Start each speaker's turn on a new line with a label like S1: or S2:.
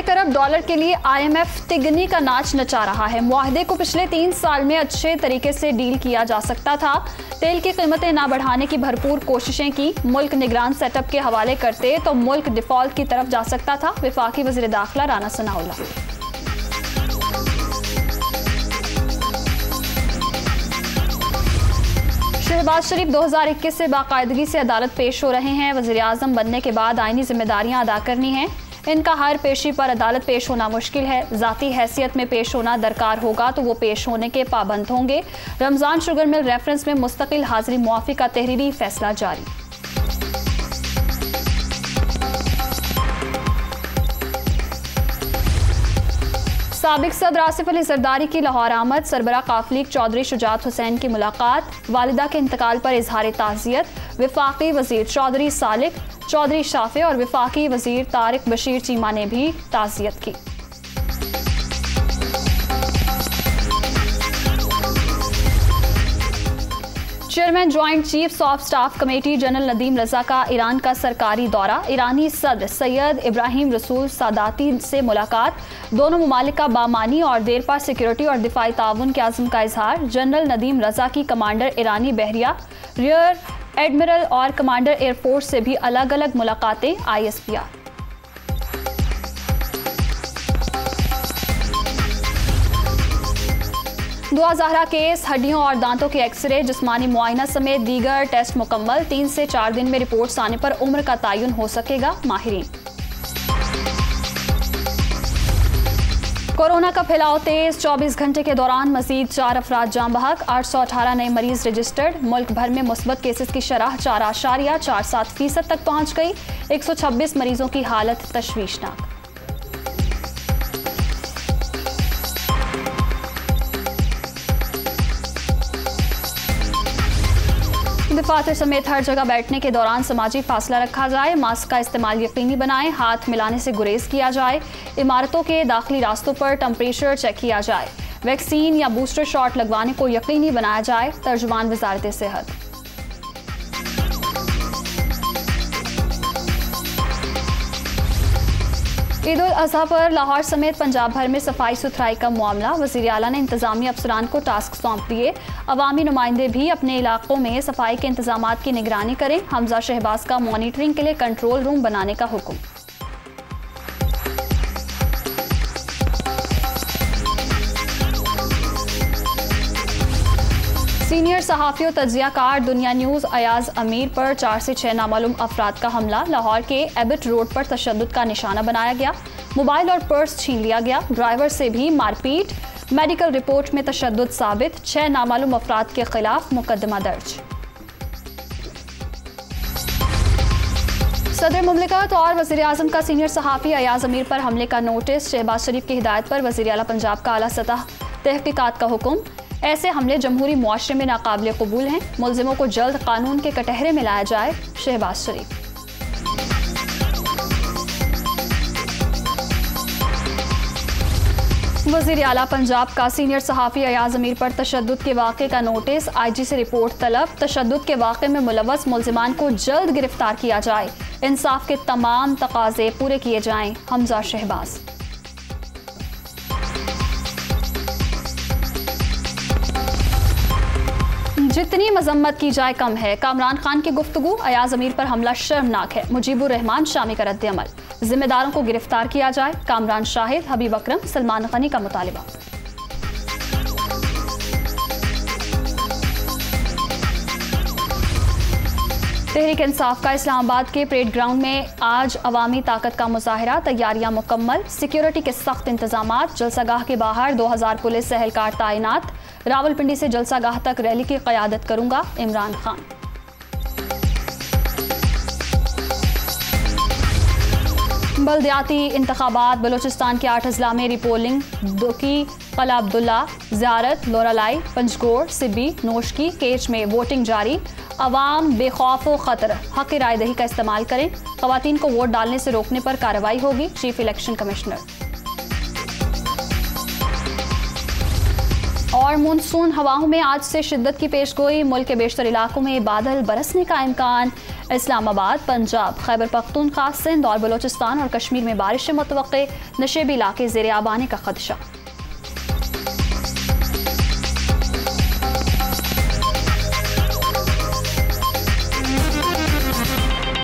S1: 1 अरब dollar के लिए IMF तिगनी का नाच नचा रहा है। मुआहदे को पिछले 3 साल में अच्छे तरीके से डील किया जा सकता था। तेल की कीमतें ना बढ़ाने की भरपूर कोशिशें की। मुल्क निगरान सेटअप के हवाले करते तो मुल्क डिफॉल्ट की तरफ जा सकता था। वफाकी वज़ीर दाखिला राना सनाउल्लाह। शहबाज शरीफ 2021 से बाकायदगी से अदालत पेश हो रहे हैं। वज़ीर आज़म बनने के बाद आईनी जिम्मेदारियां अदा करनी हैं। इनका हर पेशी पर अदालत पेश होना मुश्किल है। ज़ाती हैसियत में पेश होना दरकार होगा तो वो पेश होने के पाबंद होंगे। रमज़ान शुगर मिल रेफरेंस में मुस्तकिल हाजिरी मुआफ़ी का तहरीरी फैसला जारी। साबिक सदर आसिफ अली जरदारी की लाहौर आमद। सरबरा काफलीक चौधरी शुजात हुसैन की मुलाकात। वालिदा के इंतकाल पर इजहार ताज़ियत। वफाकी वज़ीर चौधरी सालिक, चौधरी शाफे और वफाकी वज़ीर तारिक बशीर चीमा ने भी ताज़ियत की। Chairman joint chiefs of staff committee general Nadeem Raza का ईरान का सरकारी दौरा। ईरानी सदर सैयद इब्राहिम रसूल सादाती से मुलाकात। दोनों ममालिक का बामानी और देरपा सिक्योरिटी और दिफाई ताउन के आज़म का इजहार। जनरल नदीम रजा की कमांडर ईरानी बहरिया, रियर एडमिरल और कमांडर एयरफोर्स से भी अलग अलग मुलाकातें। ISPR। दुआ ज़हरा केस, हड्डियों और दांतों के एक्सरे, जिस्मानी मुआयना समेत दीगर टेस्ट मुकम्मल। 3 से 4 दिन में रिपोर्ट्स आने पर उम्र का तयन हो सकेगा। माहिरीन। कोरोना का फैलाव तेज। 24 घंटे के दौरान मजीद 4 अफराद जान बहक। 818 नए मरीज रजिस्टर्ड। मुल्क भर में मुस्बत केसेस की शरह 4.47% तक पहुंच गई। 126 मरीजों की हालत तशवीशनाक। दफातर समेत हर जगह बैठने के दौरान समाजी फासला रखा जाए। मास्क का इस्तेमाल यकीनी बनाएं। हाथ मिलाने से गुरेज किया जाए। इमारतों के दाखिली रास्तों पर टेम्परेचर चेक किया जाए। वैक्सीन या बूस्टर शॉट लगवाने को यकीनी बनाया जाए। तर्जुमान वजारत सेहत। ईद उल अज़हा पर लाहौर समेत पंजाब भर में सफाई सुथराई का मामला। वज़ीर आला ने इंतजामी अफसरान को टास्क सौंप दिए। अवामी नुमाइंदे भी अपने इलाकों में सफाई के इंतजामात की निगरानी करें। हमजा शहबाज का मॉनिटरिंग के लिए कंट्रोल रूम बनाने का हुक्म। सीनियर सहाफ़ी और तज्ज़ियाकार दुनिया न्यूज़ अयाज अमीर पर 4 से 6 नामालूम अफराद का हमला। लाहौर के एबिट रोड पर तशद्दुद का निशाना बनाया गया। मोबाइल और पर्स छीन लिया गया। ड्राइवर से भी मारपीट। मेडिकल रिपोर्ट में तशद्दुद साबित। 6 नामालूम अफराद के खिलाफ मुकदमा दर्ज। सदर मुमलिकत और वज़ीर आज़म का सीनियर सहाफ़ी अयाज अमीर पर हमले का नोटिस। शहबाज शरीफ की हिदायत पर वज़ीर आला पंजाब का आला सतह तहकीकात का हुक्म। ऐसे हमले जमहूरी मुआशरे में नाकाबिल कबूल हैं। मुलजिमों को जल्द कानून के कटहरे में लाया जाए। शहबाज शरीफ। वज़ीर आला पंजाब का सीनियर सहाफ़ी अयाज अमीर पर तशद्दुद के वाक़े का नोटिस। IG से रिपोर्ट तलब। तशद्दुद के वाक़े में मुलव्वस मुलजिमान को जल्द गिरफ्तार किया जाए। इंसाफ के तमाम तकाज़े पूरे किए जाएं। हमजा शहबाज। जितनी मजम्मत की जाए कम है। कामरान खान की गुफ्तगू। अयाज अमीर पर हमला शर्मनाक है। मुजीबुर रहमान शामी का रद्द अमल। जिम्मेदारों को गिरफ्तार किया जाए। कामरान शाहिद, हबीब अकरम, सलमान गनी का मुतालिबा। तहरीक इंसाफ का इस्लामाबाद के परेड ग्राउंड में आज अवामी ताकत का मुजाहरा। तैयारियां मुकम्मल। सिक्योरिटी के सख्त इंतजामात। जलसागाह के बाहर 2000 पुलिस सहलकार तैनात। रावलपिंडी से जलसागाह तक रैली की क़यादत करूंगा। इमरान खान। बल्दियाती इंतखाबात। बलोचिस्तान के 8 अजला में रिपोलिंग। दोकी, कला अब्दुल्ला, ज़ियारत, लोरालाई, पंजगोर, सिब्बी, नोशकी, केच में वोटिंग जारी। अवाम बेखौफ व खतर हक राय दही का इस्तेमाल करें। ख़वातीन को वोट डालने से रोकने पर कार्रवाई होगी। Chief election commissioner. और मानसून हवाओं में आज से शिद्दत की पेशगोई, मुल्क के बेशतर इलाकों में बादल बरसने का इम्कान। इस्लामाबाद, पंजाब, खैबर पख्तूनख्वा, सिंध और बलोचिस्तान और कश्मीर में बारिशें मुतवक्के, नशेबी इलाके ज़ेर आब आने का खदशा।